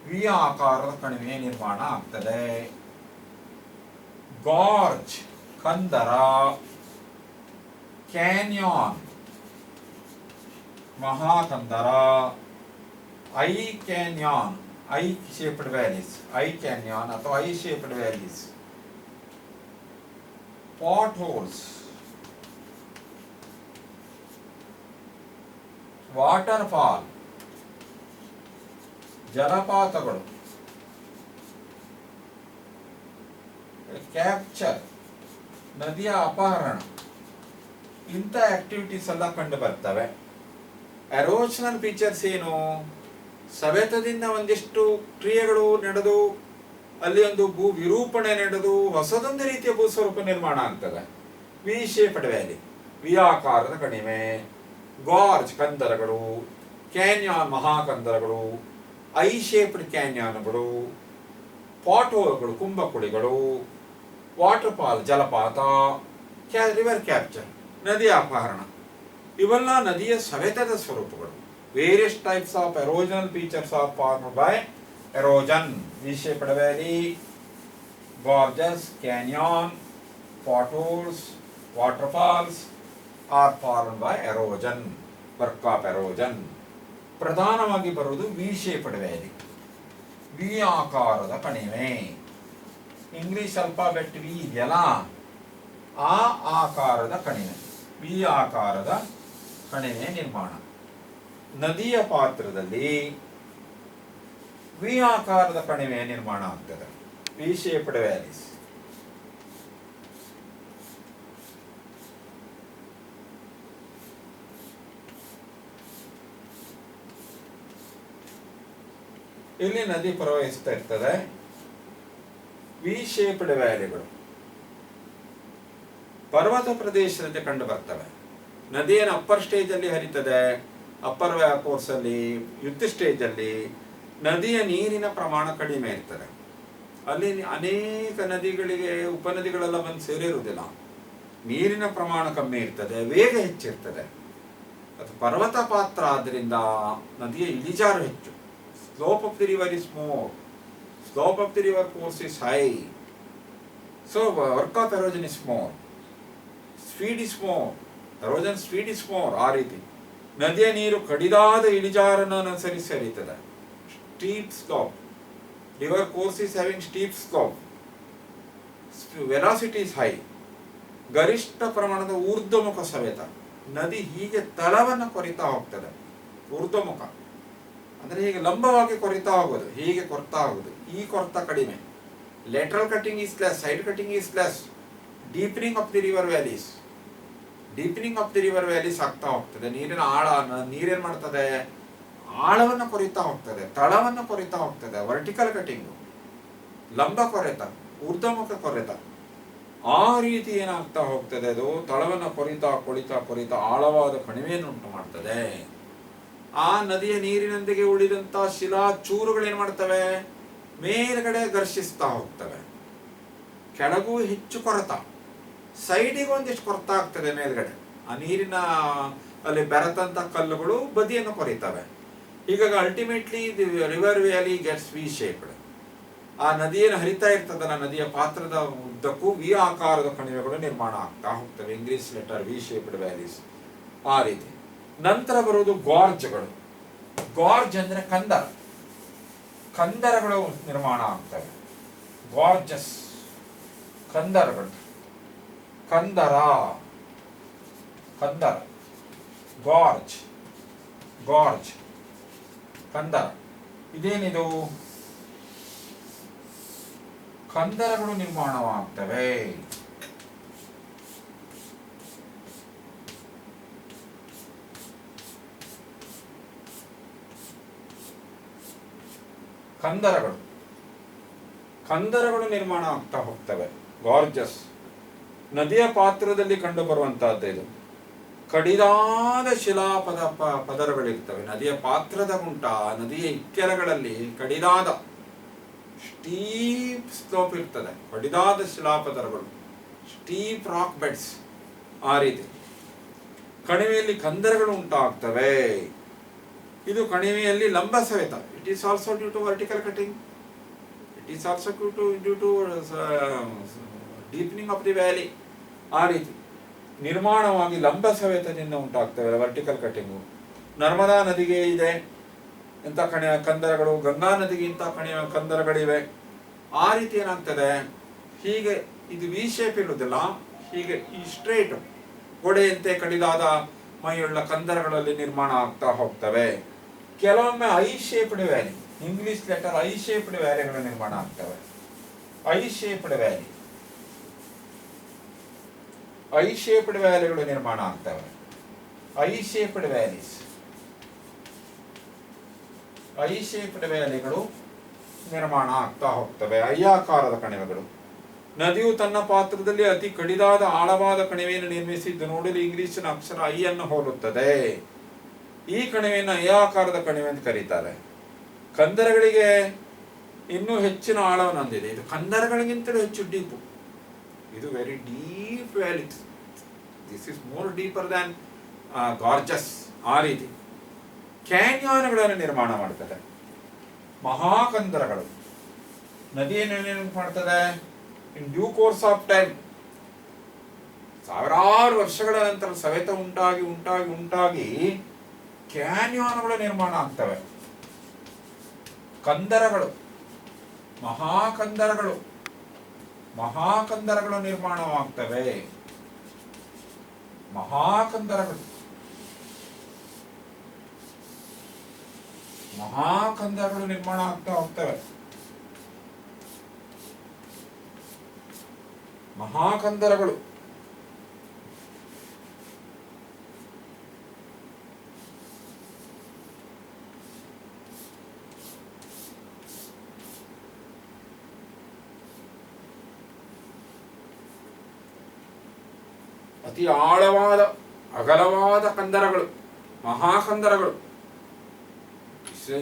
ವಿ ಆಕಾರದ ಕಣಿವೆ ನಿರ್ಮಾಣ ಆಗ್ತದೆ. ಗಾರ್ಜ್ ಕಂದರ, ಕ್ಯಾನ್ಯಾನ್ ಮಹಾಕಂದರ, I canyon I shaped valleys, I canyon ಅಥವಾ I shaped valleys. Pot holes, water fall ಜಲಪಾತಗಳು, ಕ್ಯಾಪ್ಚರ್ ನದಿಯ ಅಪಹರಣ, ಇಂಥ ಆಕ್ಟಿವಿಟೀಸ್ ಎಲ್ಲ ಕಂಡು ಬರ್ತವೆ. ಎರೋಷನಲ್ ಫೀಚರ್ಸ್ ಏನು? ಸವೆತದಿಂದ ಒಂದಿಷ್ಟು ಕ್ರಿಯೆಗಳು ನಡೆದು ಅಲ್ಲಿ ಒಂದು ಭೂ ವಿರೂಪಣೆ ನಡೆದು ಹೊಸದೊಂದು ರೀತಿಯ ಭೂಸ್ವರೂಪ ನಿರ್ಮಾಣ ಆಗ್ತದೆ. ವಿ ಶೇಪ್ಡ್ ವ್ಯಾಲಿ, ವಿ ಆಕಾರದ ಕಣಿವೆ. ಗಾರ್ಜ್ ಕಂದರಗಳು, ಕ್ಯಾನ್ಯಾನ್ ಮಹಾಕಂದರಗಳು, ಐ ಶೇಪ್ಡ್ ಕ್ಯಾನ್ಯಾನ್ಗಳು, ಪಾಟ್ಹೋಲ್ಗಳು ಕುಂಭಕುಳಿಗಳು, ವಾಟರ್ ಫಾಲ್ ಜಲಪಾತ, ರಿವರ್ ಕ್ಯಾಪ್ಚರ್ ನದಿಯ ಅಪಹರಣ. ಇವೆಲ್ಲ ನದಿಯ ಸವೆತದ ಸ್ವರೂಪಗಳು. Various types of erosional features are formed by erosion. V shaped valley, gorges, canyon, potholes, water falls are formed by erosion, work of erosion. ಪ್ರಧಾನವಾಗಿ ಬರುವುದು ವಿ ಶೇಪ್ಡ್ ವ್ಯಾಲಿ, ವಿ ಆಕಾರದ ಕಣಿವೆ. ಇಂಗ್ಲಿಷ್ ಅಲ್ಫಾಬೆಟ್ ವಿ ಇದೆಯಲ್ಲ, ಆ ಆಕಾರದ ಕಣಿವೆ, V ಆಕಾರದ ಕಣಿವೆ ನಿರ್ಮಾಣ. ನದಿಯ ಪಾತ್ರದಲ್ಲಿ ವಿ ಆಕಾರದ ಕಣಿವೆ ನಿರ್ಮಾಣ ಆಗ್ತದೆ, ವಿ ಶೇಪ್ಡ್ ವ್ಯಾಲೀಸ್. ಇಲ್ಲಿ ನದಿ ಪ್ರವಹಿಸ್ತಾ ಇರ್ತದೆ. ವಿ ಶೇಪ್ಡ್ ವ್ಯಾಲಿಗಳು ಪರ್ವತ ಪ್ರದೇಶದಲ್ಲಿ ಕಂಡು ಬರ್ತವೆ. ನದಿಯನ್ನು ಅಪ್ಪರ್ ಸ್ಟೇಜ್ ಅಲ್ಲಿ ಹರಿತದೆ. ಅಪ್ಪರ್ ಕೋರ್ಸ್ ಅಲ್ಲಿ, ಯುದ್ಧ ಸ್ಟೇಜ್ ಅಲ್ಲಿ ನದಿಯ ನೀರಿನ ಪ್ರಮಾಣ ಕಡಿಮೆ ಇರ್ತದೆ. ಅಲ್ಲಿ ಅನೇಕ ನದಿಗಳಿಗೆ ಉಪನದಿಗಳೆಲ್ಲ ಬಂದು ಸೇರಿರುವುದಿಲ್ಲ. ನೀರಿನ ಪ್ರಮಾಣ ಕಮ್ಮಿ ಇರ್ತದೆ, ವೇಗ ಹೆಚ್ಚಿರ್ತದೆ. ಅದು ಪರ್ವತ ಪಾತ್ರ ಆದ್ದರಿಂದ ನದಿಯ ಇಳಿಜಾರು ಹೆಚ್ಚು. Slope of the river is more, slope of the river course is high, so work of erosion is more, speed is more, erosion speed is more. ಆ ರೀತಿ ನದಿಯ ನೀರು ಕಡಿದಾದ ಇಳಿಜಾರನ್ನು ಅನುಸರಿಸಿ ಹರಿಯುತ್ತದೆ. Steep slope, river course is having steep slope, velocity is high, ಗರಿಷ್ಠ ಪ್ರಮಾಣದ ಊರ್ಧ್ವಮುಖ ಸವೆತ. ನದಿ ಹೀಗೆ ತಳವನ್ನು ಕೊರಿತಾ ಹೋಗ್ತದೆ. ಊರ್ಧ್ವಮುಖ ಅಂದರೆ ಹೀಗೆ ಲಂಬವಾಗಿ ಕೊರಿತಾ ಹೋಗೋದು, ಹೀಗೆ ಕೊರ್ತಾ ಹೋಗೋದು. ಈ ಕೊರ್ತ ಕಡಿಮೆ. Lateral cutting is less, side cutting is less. Deepening of the river valleys, deepening of the river valleys ಆಗ್ತಾ ಹೋಗ್ತದೆ. ನೀರಿನ ಆಳ, ನೀರೇನ್ ಮಾಡ್ತದೆ, ಆಳವನ್ನು ಕೊರಿತಾ ಹೋಗ್ತದೆ, ತಳವನ್ನು ಕೊರಿತಾ ಹೋಗ್ತದೆ. ವರ್ಟಿಕಲ್ ಕಟಿಂಗು, ಲಂಬ ಕೊರೆತ, ಊರ್ಧ್ವಮುಖ ಕೊರೆತ. ಆ ರೀತಿ ಏನಾಗ್ತಾ ಹೋಗ್ತದೆ, ಅದು ತಳವನ್ನು ಕೊರಿತಾ ಕೊರಿತಾ ಕೊರಿತಾ ಆಳವಾದ ಕಣಿವೆಯನ್ನು ಉಂಟು ಮಾಡ್ತದೆ. ಆ ನದಿಯ ನೀರಿನೊಂದಿಗೆ ಉಳಿದಂತ ಶಿಲಾ ಚೂರುಗಳೇನ್ ಮಾಡ್ತವೆ, ಮೇಲ್ಗಡೆ ಘರ್ಷಿಸ್ತಾ ಹೋಗ್ತವೆ. ಕೆಳಗೂ ಹೆಚ್ಚು ಕೊರೆತ, ಸೈಡಿಗೆ ಒಂದಿಷ್ಟು ಕೊರತ ಆಗ್ತದೆ ಮೇಲ್ಗಡೆ. ಆ ನೀರಿನ ಅಲ್ಲಿ ಬೆರೆತಂತ ಕಲ್ಲುಗಳು ಬದಿಯನ್ನು ಕೊರಿತವೆ. ಹೀಗಾಗಿ ultimately the river valley gets V shaped. ಆ ನದಿಯನ್ನು ಹರಿತಾ ಇರ್ತದಲ್ಲ, ನದಿಯ ಪಾತ್ರದ ಉದ್ದಕ್ಕೂ ವಿ ಆಕಾರದ ಕಣಿವೆಗಳು ನಿರ್ಮಾಣ ಆಗ್ತಾ ಹೋಗ್ತವೆ. English letter V shaped valleys. ಆ ರೀತಿ. ನಂತರ ಬರುವುದು ಗಾರ್ಜ್ಗಳು. ಗಾರ್ಜ್ ಅಂದ್ರೆ ಕಂದರ, ಕಂದರಗಳು ನಿರ್ಮಾಣ ಆಗ್ತವೆ. ಗಾರ್ಜಸ್, ಕಂದರಗಳು. ಕಂದರ, ಕಂದರ, ಗಾರ್ಜ್, ಗಾರ್ಜ್, ಕಂದರ. ಇದೇನಿದು? ಕಂದರಗಳು ನಿರ್ಮಾಣವಾಗ್ತವೆ. ಕಂದರಗಳು ನಿರ್ಮಾಣ ಆಗ್ತಾ ಹೋಗ್ತವೆ. ಗಾರ್ಜಸ್ ನದಿಯ ಪಾತ್ರದಲ್ಲಿ ಕಂಡು ಬರುವಂತಹದ್ದು ಇದು. ಕಡಿದಾದ ಶಿಲಾಪದ ಪದರಗಳಿರ್ತವೆ ನದಿಯ ಪಾತ್ರದ ಗುಂಟ. ನದಿಯ ಇಕ್ಕೆಲಗಳಲ್ಲಿ ಕಡಿದಾದ ಸ್ಟೀಪ್ ಸ್ಲೋಪ್ ಇರ್ತದೆ, ಕಡಿದಾದ ಶಿಲಾಪದರಗಳು, ಸ್ಟೀಪ್ ರಾಕ್ ಬೆಡ್ಸ್. ಆ ರೀತಿ ಕಣಿವೆಯಲ್ಲಿ ಕಂದರಗಳು ಉಂಟಾಗ್ತವೆ. ಇದು ಕಣಿವೆಯಲ್ಲಿ ಲಂಬ ಸವೆತ. It is also due to vertical cutting. It is also due to deepening of the valley. ಆ ರೀತಿ ನಿರ್ಮಾಣವಾಗಿ ಲಂಬ ಸವೆತದಿಂದ ಉಂಟಾಗ್ತವೆ, ವರ್ಟಿಕಲ್ ಕಟಿಂಗು. ನರ್ಮದಾ ನದಿಗೆ ಇದೆ ಇಂಥ ಕಂದರಗಳು, ಗಂಗಾ ನದಿಗೆ ಇಂಥ ಕಂದರಗಳಿವೆ. ಆ ರೀತಿ ಏನಾಗ್ತದೆ, ಹೀಗೆ ಇದು ವಿ ಶೇಪ್ ಇರುವುದಿಲ್ಲ, ಹೀಗೆ ಈ ಸ್ಟ್ರೇಟ್ ಗೋಡೆಯಂತೆ ಕಡಿದಾದ ಮೈಯುಳ್ಳ ಕಂದರಗಳಲ್ಲಿ ನಿರ್ಮಾಣ ಆಗ್ತಾ ಹೋಗ್ತವೆ. ಕೆಲವೊಮ್ಮೆ I shaped valley, English letter I shaped ವ್ಯಾಲಿಗಳು ನಿರ್ಮಾಣ ಆಗ್ತವೆ. I shaped valley, I shaped ವ್ಯಾಲಿಗಳು ನಿರ್ಮಾಣ ಆಗ್ತವೆ. I shaped valleys, I shaped ವ್ಯಾಲಿಗಳು ನಿರ್ಮಾಣ ಆಗ್ತಾ ಹೋಗ್ತವೆ. ಐಯಾಕಾರದ ಕಣಿವೆಗಳು. ನದಿಯು ತನ್ನ ಪಾತ್ರದಲ್ಲಿ ಅತಿ ಕಡಿದಾದ ಆಳವಾದ ಕಣಿವೆಯನ್ನು ನಿರ್ಮಿಸಿದ್ದು ನೋಡಲು ಇಂಗ್ಲಿಶಿನ ಅಕ್ಷರ ಐ ಅನ್ನು ಹೋಲುತ್ತದೆ. ಈ ಕಣಿವೆಯನ್ನು ಐಯಾಕಾರದ ಕಣಿವೆ ಅಂತ ಕರೀತಾರೆ. ಕಂದರಗಳಿಗೆ ಇನ್ನೂ ಹೆಚ್ಚಿನ ಆಳವನ್ನು ಹೊಂದಿದೆ. ಇದು ಕಂದರಗಳಿಗಿಂತಲೂ ಹೆಚ್ಚು ಡೀಪು. ಇದು very deep valley. This is more deeper than gorges. ಆ ರೀತಿ ಕ್ಯಾನ್ಯಾನ್ಗಳನ್ನು ನಿರ್ಮಾಣ ಮಾಡ್ತದೆ. ಮಹಾಕಂದರಗಳು ನದಿಯನ್ನು ಏನೇನು ಮಾಡ್ತದೆ, in due course of time, ಸಾವಿರಾರು ವರ್ಷಗಳ ನಂತರ ಸವೆತ ಉಂಟಾಗಿ ಉಂಟಾಗಿ ಉಂಟಾಗಿ ಕ್ಯಾನ್ಯಾನ್ಗಳು ನಿರ್ಮಾಣ ಆಗ್ತವೆ. ಕಂದರಗಳು, ಮಹಾಕಂದರಗಳು, ಮಹಾಕಂದರಗಳು ನಿರ್ಮಾಣವಾಗ್ತವೆ. ಮಹಾಕಂದರಗಳು, ಮಹಾಕಂದರಗಳು ನಿರ್ಮಾಣ ಆಗ್ತಾ ಹೋಗ್ತವೆ. ಮಹಾಕಂದರಗಳು ಅತಿ ಆಳವಾದ ಅಗಲವಾದ ಕಂದರಗಳು, ಮಹಾಕಂದರಗಳು.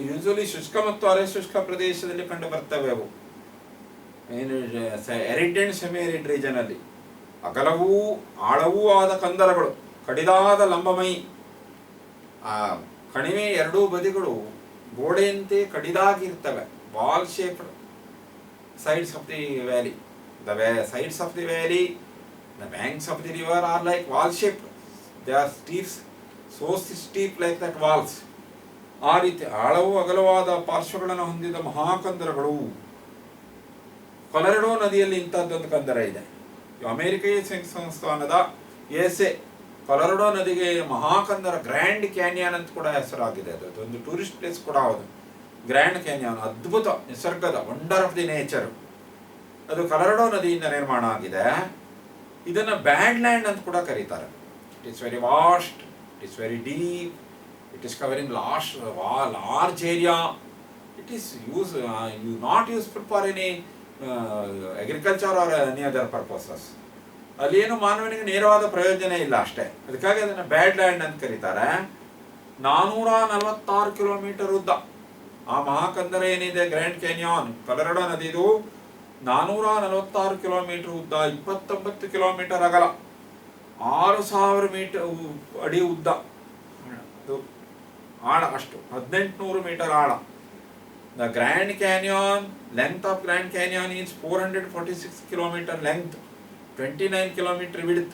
ಯೂಶಲಿ ಶುಷ್ಕ ಮತ್ತು ಅರೆ ಶುಷ್ಕ ಪ್ರದೇಶದಲ್ಲಿ ಕಂಡು ಬರ್ತವೆ. ಅವು ಏನು arid and semi arid region ಅಲ್ಲಿ ಅಗಲವೂ ಆಳವೂ ಆದ ಕಂದರಗಳು, ಕಡಿದಾದ ಲಂಬಮೈ. ಆ ಕಣಿವೆ ಎರಡೂ ಬದಿಗಳು ಗೋಡೆಯಂತೆ ಕಡಿದಾಗಿರ್ತವೆ. Ball shaped sides of the valley. The sides of the valley, the banks of the river are like wall shaped. They are steep, so steep like that walls. ಆ ರೀತಿ ಆಳವು ಅಗಲವಾದ ಪಾರ್ಶ್ವಗಳನ್ನು ಹೊಂದಿದ ಮಹಾಕಂದರಗಳು. ಕೊಲರೆಡೋ ನದಿಯಲ್ಲಿ ಇಂಥದ್ದೊಂದು ಕಂದರ ಇದೆ. ಅಮೆರಿಕೀಯ ಸಂಸ್ಥಾನದ USA ಕೊಲರೆಡೋ ನದಿಗೆ ಮಹಾಕಂದರ ಗ್ರ್ಯಾಂಡ್ ಕ್ಯಾನ್ಯಾನ್ ಅಂತ ಕೂಡ ಹೆಸರಾಗಿದೆ. ಅದೊಂದು ಟೂರಿಸ್ಟ್ ಪ್ಲೇಸ್ ಕೂಡ ಹೌದು. ಗ್ರ್ಯಾಂಡ್ ಕ್ಯಾನ್ಯಾನ್, ಅದ್ಭುತ ನಿಸರ್ಗದ ವಂಡರ್ ಆಫ್ ದಿ ನೇಚರ್. ಅದು ಕೊಲರೆಡೋ ನದಿಯಿಂದ ನಿರ್ಮಾಣ ಆಗಿದೆ. ಇದನ್ನು ಬ್ಯಾಡ್ ಲ್ಯಾಂಡ್ ಅಂತ ಕೂಡ ಕರೀತಾರೆ. It is very vast, it is very deep, it is covering large area. It is not useful for any agriculture or any other purposes. ಅಲ್ಲಿ ಏನು ಮಾನವನಿಗೆ ನೇರವಾದ ಪ್ರಯೋಜನ ಇಲ್ಲ ಅಷ್ಟೇ. ಅದಕ್ಕಾಗಿ ಅದನ್ನು ಬ್ಯಾಡ್ ಲ್ಯಾಂಡ್ ಅಂತ ಕರೀತಾರೆ. 446 ಕಿಲೋಮೀಟರ್ ಉದ್ದ ಆ ಮಹಾಕಂದರ ಏನಿದೆ, ಗ್ರ್ಯಾಂಡ್ ಕ್ಯಾನ್ಯಾನ್, ಕೊಲರೆಡೋ ನದಿದು 446 ಕಿಲೋಮೀಟರ್ ಉದ್ದ, 29 ಕಿಲೋಮೀಟರ್ ಅಗಲ, 6000 ಅಡಿ ಉದ್ದ, ಆಳ ಅಷ್ಟು 1800 ಮೀಟರ್ ಆಳ. The Grand Canyon, length of Grand Canyon is 446 kilometer length, 29 kilometer width,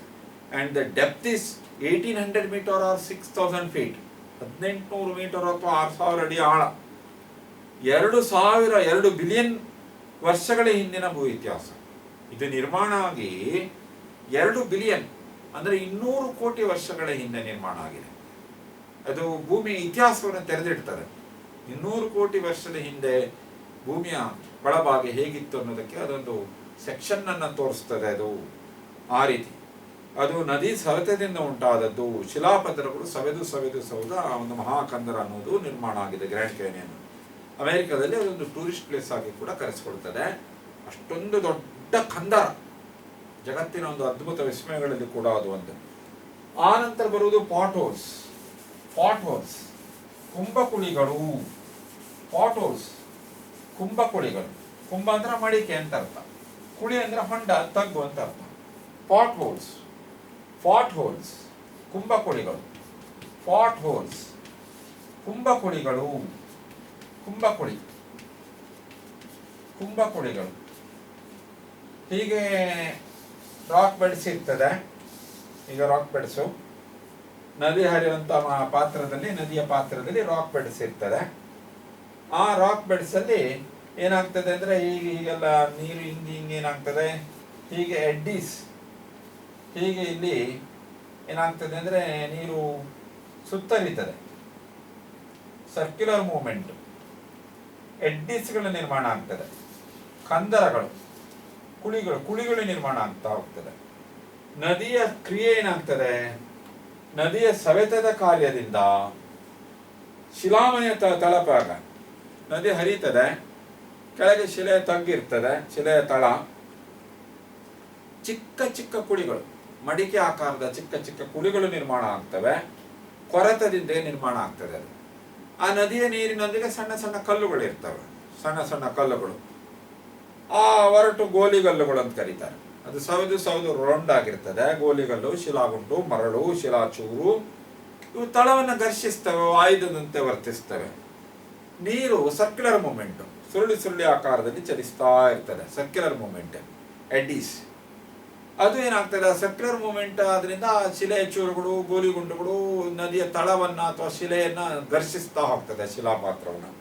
and the depth is 1800 meter or 6000 feet. 1800 metre ಅಥವಾ 6000 ಅಡಿ ಆಳ. 2 ಬಿಲಿಯನ್ ವರ್ಷಗಳ ಹಿಂದಿನ ಭೂ ಇತಿಹಾಸ. ಇದು ನಿರ್ಮಾಣ ಆಗಿ 2 ಬಿಲಿಯನ್ ಅಂದರೆ 200 ಕೋಟಿ ವರ್ಷಗಳ ಹಿಂದೆ ನಿರ್ಮಾಣ ಆಗಿದೆ. ಅದು ಭೂಮಿಯ ಇತಿಹಾಸವನ್ನು ತೆರೆದಿಡ್ತದೆ. 200 ಕೋಟಿ ವರ್ಷದ ಹಿಂದೆ ಭೂಮಿಯ ಒಳಭಾಗ ಹೇಗಿತ್ತು ಅನ್ನೋದಕ್ಕೆ ಅದೊಂದು ಸೆಕ್ಷನ್ ಅನ್ನು ತೋರಿಸ್ತದೆ. ಅದು ಆ ರೀತಿ ಅದು ನದಿ ಸವೆತದಿಂದ ಉಂಟಾದದ್ದು. ಶಿಲಾಪದರಗಳು ಸವೆದು ಆ ಒಂದು ಮಹಾಕಂದರ ಅನ್ನೋದು ನಿರ್ಮಾಣ ಆಗಿದೆ. ಗ್ರ್ಯಾಂಡ್ ಕ್ಯಾನಿಯನ್ ಅಮೆರಿಕದಲ್ಲಿ ಅದೊಂದು ಟೂರಿಸ್ಟ್ ಪ್ಲೇಸ್ ಆಗಿ ಕೂಡ ಕರೆಸಿಕೊಳ್ತದೆ. ಅಷ್ಟೊಂದು ದೊಡ್ಡ ಕಂದರ, ಜಗತ್ತಿನ ಒಂದು ಅದ್ಭುತ ವಿಸ್ಮಯಗಳಲ್ಲಿ ಕೂಡ ಅದು ಒಂದು. ಆ ನಂತರ ಬರುವುದು ಪಾಟ್ ಹೋಲ್ಸ್, ಕುಂಭಕುಳಿಗಳು. ಪಾಟ್ ಹೋಲ್ಸ್, ಕುಂಭಕುಳಿಗಳು. ಕುಂಭ ಅಂದ್ರೆ ಮಡಿಕೆ ಅಂತ ಅರ್ಥ, ಕುಳಿ ಅಂದ್ರೆ ಹೊಂಡ, ತಗ್ಗು ಅಂತ ಅರ್ಥ. ಪಾಟ್ ಹೋಲ್ಸ್, ಕುಂಭಕುಳಿಗಳು. ಪಾಟ್ ಹೋಲ್ಸ್, ಕುಂಭಕುಳಿಗಳು. ಕುಂಭಕುಳಿಗಳು ಹೀಗೆ ರಾಕ್ ಬೆಡ್ಸ್ ಇರ್ತದೆ. ಈಗ ರಾಕ್ ಬೆಡ್ಸು ನದಿ ಹರಿಯುವಂತ ನದಿಯ ಪಾತ್ರದಲ್ಲಿ ರಾಕ್ ಬೆಡ್ಸ್ ಇರ್ತದೆ. ಆ ರಾಕ್ ಬೆಡ್ಸ್ ಅಲ್ಲಿ ಏನಾಗ್ತದೆ ಅಂದ್ರೆ ಹೀಗೆಲ್ಲ ನೀರು ಹಿಂಗೇನಾಗ್ತದೆ, ಹೀಗೆ ಎಡ್ಡೀಸ್, ಹೀಗೆ ಇಲ್ಲಿ ಏನಾಗ್ತದೆ ಅಂದ್ರೆ ನೀರು ಸುತ್ತರಿತದೆ, ಸರ್ಕ್ಯುಲರ್ ಮೂವ್ಮೆಂಟ್, ಎಡ್ಡೀಸ್ಗಳ ನಿರ್ಮಾಣ ಆಗ್ತದೆ. ಕಂದರಗಳು, ಕುಳಿಗಳು ನಿರ್ಮಾಣ ಆಗ್ತಾ ಹೋಗ್ತದೆ. ನದಿಯ ಕ್ರಿಯೆ ಏನಾಗ್ತದೆ, ನದಿಯ ಸವೆತದ ಕಾರ್ಯದಿಂದ ಶಿಲಾಮಯ ತಳಭಾಗ, ನದಿ ಹರಿತದೆ, ಕೆಳಗೆ ಶಿಲೆಯ ತಗ್ಗಿರ್ತದೆ, ಶಿಲೆಯ ತಳ, ಚಿಕ್ಕ ಕುಳಿಗಳು, ಮಡಿಕೆ ಆಕಾರದ ಚಿಕ್ಕ ಕುಳಿಗಳು ನಿರ್ಮಾಣ ಆಗ್ತವೆ. ಕೊರೆತದಿಂದ ನಿರ್ಮಾಣ ಆಗ್ತದೆ ಅದು. ಆ ನದಿಯ ನೀರಿನೊಂದಿಗೆ ಸಣ್ಣ ಕಲ್ಲುಗಳು ಇರ್ತವೆ, ಸಣ್ಣ ಕಲ್ಲುಗಳು. ಆ ಒರಟು ಗೋಲಿಗಲ್ಲುಗಳು ಅಂತ ಕರೀತಾರೆ. ಅದು ಸವೆದು ರೌಂಡ್ ಆಗಿರ್ತದೆ. ಗೋಲಿಗಲ್ಲು, ಶಿಲಾಗುಂಡು, ಮರಳು, ಶಿಲಾಚೂರು ಇವು ತಳವನ್ನು ಘರ್ಷಿಸ್ತವೆ, ಆಯುಧದಂತೆ ವರ್ತಿಸ್ತವೆ. ನೀರು ಸರ್ಕ್ಯುಲರ್ ಮೂಮೆಂಟ್, ಸುರುಳಿ ಆಕಾರದಲ್ಲಿ ಚಲಿಸ್ತಾ ಇರ್ತದೆ. Circular movement, eddies. ಅದು ಏನಾಗ್ತದೆ, ಸರ್ಕ್ಯುಲರ್ ಮೂಮೆಂಟ್ ಆದ್ರಿಂದ ಶಿಲೆಯ ಚೂರುಗಳು, ಗೋಲಿಗುಂಡುಗಳು ನದಿಯ ತಳವನ್ನ ಅಥವಾ ಶಿಲೆಯನ್ನ ಘರ್ಷಿಸ್ತಾ ಹೋಗ್ತದೆ, ಶಿಲಾಪಾತ್ರವನ್ನು.